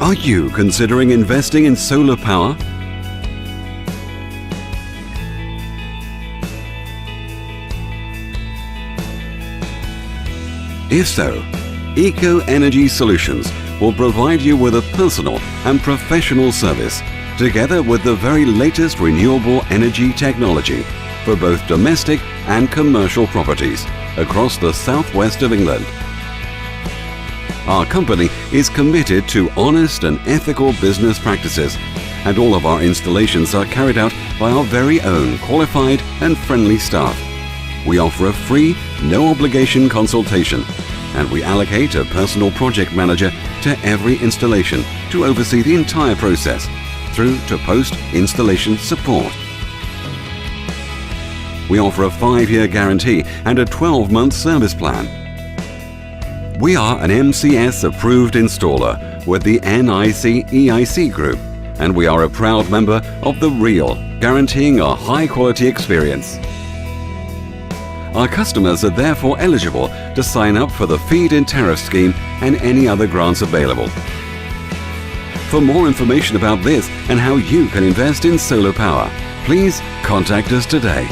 Are you considering investing in solar power? If so, Eco Energy Solutions will provide you with a personal and professional service, together with the very latest renewable energy technology for both domestic and commercial properties across the southwest of England. Our company is committed to honest and ethical business practices, and all of our installations are carried out by our very own qualified and friendly staff. We offer a free, no-obligation consultation, and we allocate a personal project manager to every installation to oversee the entire process, through to post-installation support. We offer a 5-year guarantee and a 12-month service plan. We are an MCS-approved installer with the NIC EIC Group, and we are a proud member of The Real, guaranteeing a high-quality experience. Our customers are therefore eligible to sign up for the Feed-in Tariff Scheme and any other grants available. For more information about this and how you can invest in solar power, please contact us today.